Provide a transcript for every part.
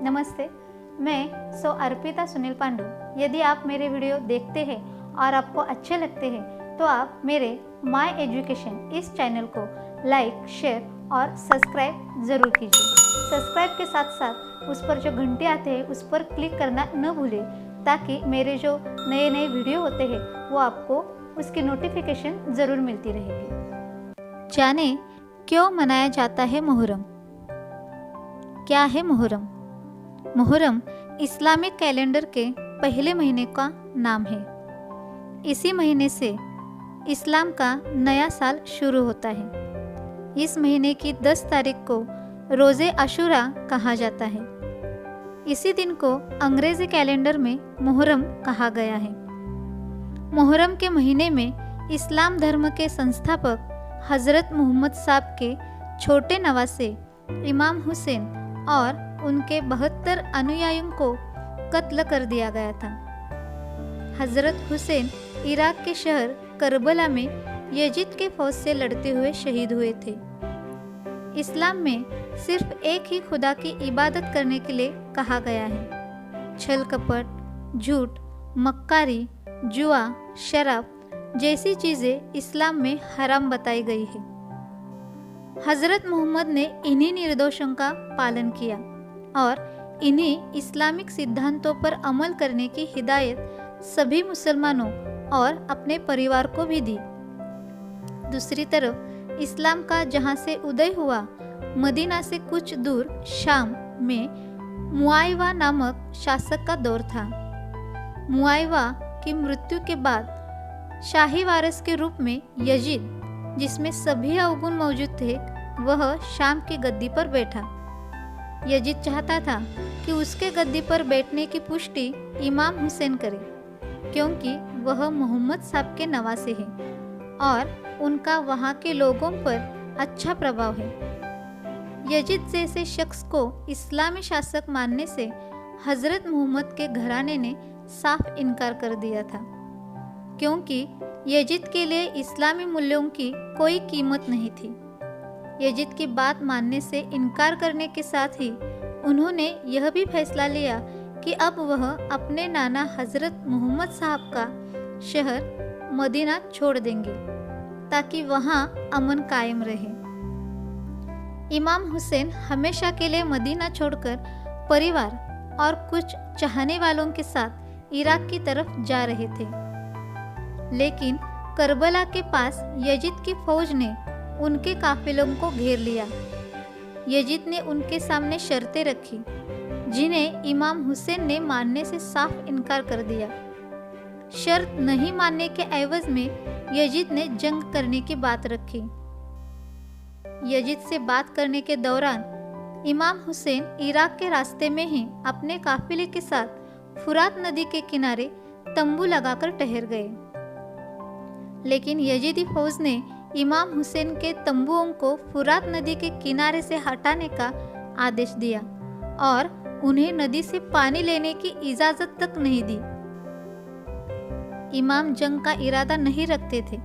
नमस्ते, मैं अर्पिता सुनील पांडु। यदि आप मेरे वीडियो देखते हैं और आपको अच्छे लगते हैं तो आप मेरे माय एजुकेशन इस चैनल को लाइक, शेयर और सब्सक्राइब ज़रूर कीजिए। सब्सक्राइब के साथ साथ उस पर जो घंटे आते हैं उस पर क्लिक करना न भूलें, ताकि मेरे जो नए नए वीडियो होते हैं वो आपको उसकी नोटिफिकेशन ज़रूर मिलती रहेगी। जाने क्यों मनाया जाता है मुहर्रम। क्या है मुहर्रम? मुहर्रम इस्लामिक कैलेंडर के पहले महीने का नाम है। इसी महीने से इस्लाम का नया साल शुरू होता है। इस महीने की 10 तारीख को रोज़े आशुरा कहा जाता है। इसी दिन को अंग्रेज़ी कैलेंडर में मुहर्रम कहा गया है। मुहर्रम के महीने में इस्लाम धर्म के संस्थापक हज़रत मोहम्मद साहब के छोटे नवासे इमाम हुसैन और उनके 72 अनुयायियों को कत्ल कर दिया गया था। हज़रत हुसैन इराक के शहर करबला में यजीद के फौज से लड़ते हुए शहीद हुए थे। इस्लाम में सिर्फ एक ही खुदा की इबादत करने के लिए कहा गया है। छल कपट, झूठ, मक्कारी, जुआ, शराब जैसी चीज़ें इस्लाम में हराम बताई गई है। हज़रत मोहम्मद ने इन्हीं निर्देशों का पालन किया और इन्हीं इस्लामिक सिद्धांतों पर अमल करने की हिदायत सभी मुसलमानों और अपने परिवार को भी दी। दूसरी तरफ इस्लाम का जहाँ से उदय हुआ, मदीना से कुछ दूर शाम में मुआविया नामक शासक का दौर था। मुआविया की मृत्यु के बाद शाही वारिस के रूप में यजीद, जिसमें सभी अवगुण मौजूद थे, वह शाम की गद्दी पर बैठा। यजीद चाहता था कि उसके गद्दी पर बैठने की पुष्टि इमाम हुसैन करे, क्योंकि वह मोहम्मद साहब के नवासे हैं और उनका वहाँ के लोगों पर अच्छा प्रभाव है। यजीद जैसे शख्स को इस्लामी शासक मानने से हज़रत मोहम्मद के घराने ने साफ इनकार कर दिया था, क्योंकि यजीद के लिए इस्लामी मूल्यों की कोई कीमत नहीं थी। यजीद की बात मानने से इनकार करने के साथ ही उन्होंने यह भी फैसला लिया कि अब वह अपने नाना हज़रत मोहम्मद साहब का शहर मदीना छोड़ देंगे, ताकि वहाँ अमन कायम रहे। इमाम हुसैन हमेशा के लिए मदीना छोड़कर परिवार और कुछ चाहने वालों के साथ इराक की तरफ जा रहे थे, लेकिन करबला के पास यजीद की फौज ने उनके काफिलों को घेर लिया। यजीद ने उनके सामने शर्तें रखी, जिन्हें इमाम हुसैन ने मानने से साफ इनकार कर दिया। शर्त नहीं मानने के एवज में यजीद ने जंग करने की बात रखी। यजीद से बात करने के दौरान इमाम हुसैन इराक के रास्ते में ही अपने काफिले के साथ फुरात नदी के किनारे तंबू लगाकर ठहर गए, लेकिन यजीदी फौज ने इमाम हुसैन के तंबुओं को फुरात नदी के किनारे से हटाने का आदेश दिया और उन्हें नदी से पानी लेने की इजाजत तक नहीं दी। इमाम जंग का इरादा नहीं रखते थे,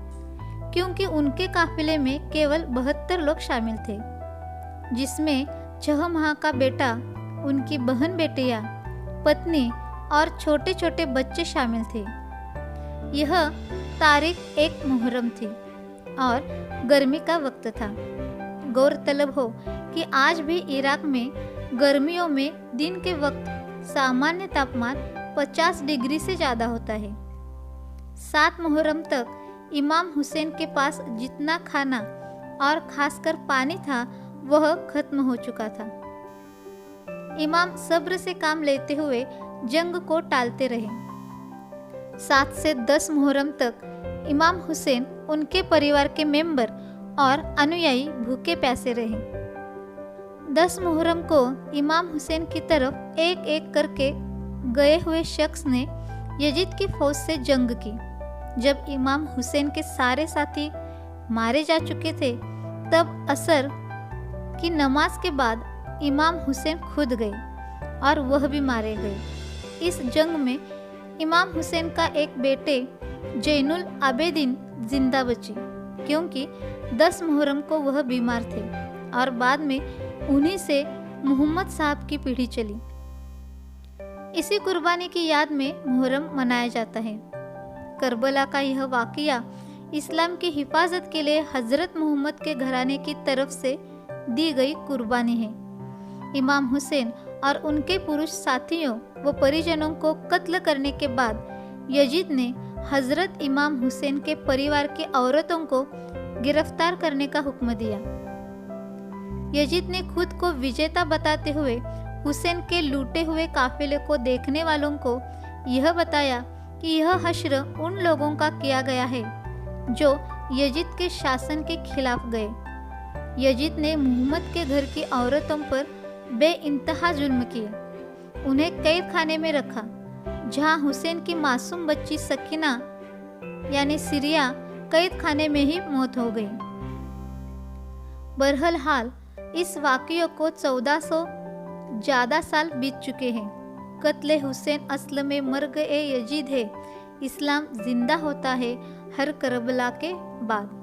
क्योंकि उनके काफिले में केवल 72 लोग शामिल थे, जिसमें 6 माह का बेटा, उनकी बहन बेटियां, पत्नी और छोटे छोटे बच्चे शामिल थे। यह तारीख 1 मुहर्रम थी और गर्मी का वक्त था। गौरतलब हो कि आज भी इराक में गर्मियों में दिन के वक्त सामान्य तापमान 50 डिग्री से ज़्यादा होता है। 7 मुहर्रम तक इमाम हुसैन के पास जितना खाना और खासकर पानी था वह खत्म हो चुका था। इमाम सब्र से काम लेते हुए जंग को टालते रहे। 7 से 10 मुहर्रम तक इमाम हुसैन, उनके परिवार के मेंबर और अनुयायी भूखे प्यासे रहे। 10 मुहर्रम को इमाम हुसैन की तरफ एक एक करके गए हुए शख्स ने यजीद की फौज से जंग की। जब इमाम हुसैन के सारे साथी मारे जा चुके थे, तब असर की नमाज के बाद इमाम हुसैन खुद गए और वह भी मारे गए। इस जंग में इमाम हुसैन का एक बेटे जैनुल आबेदीन जिंदा बचे, क्योंकि 10 मुहर्रम को वह बीमार थे और बाद में उन्हीं से मोहम्मद साहब की पीढ़ी चली। इसी कुर्बानी की याद में मुहर्रम मनाया जाता है। करबला का यह वाक़या इस्लाम की हिफाजत के लिए हज़रत मोहम्मद के घराने की तरफ से दी गई कुर्बानी है। इमाम हुसैन और उनके पुरुष साथियों व परिजनों को कत्ल करने के बाद यजीद ने हज़रत इमाम हुसैन के परिवार की औरतों को गिरफ्तार करने का हुक्म दिया। यजीद ने खुद को विजेता बताते हुए हुसैन के लूटे हुए काफिले को देखने वालों को यह बताया कि यह हश्र उन लोगों का किया गया है जो यजीद के शासन के खिलाफ गए। यजीद ने मोहम्मद के घर की औरतों पर बेइंतहा जुल्म किए, उन्हें कैद खाने में रखा, जहां हुसैन की मासूम बच्ची सकीना यानी सिरिया कैद खाने में ही मौत हो गई। बहरहाल इस वाक़ये को 1400 ज़्यादा साल बीत चुके हैं। कत्ले हुसैन असल में मर्ग ए यजीद है, इस्लाम जिंदा होता है हर करबला के बाद।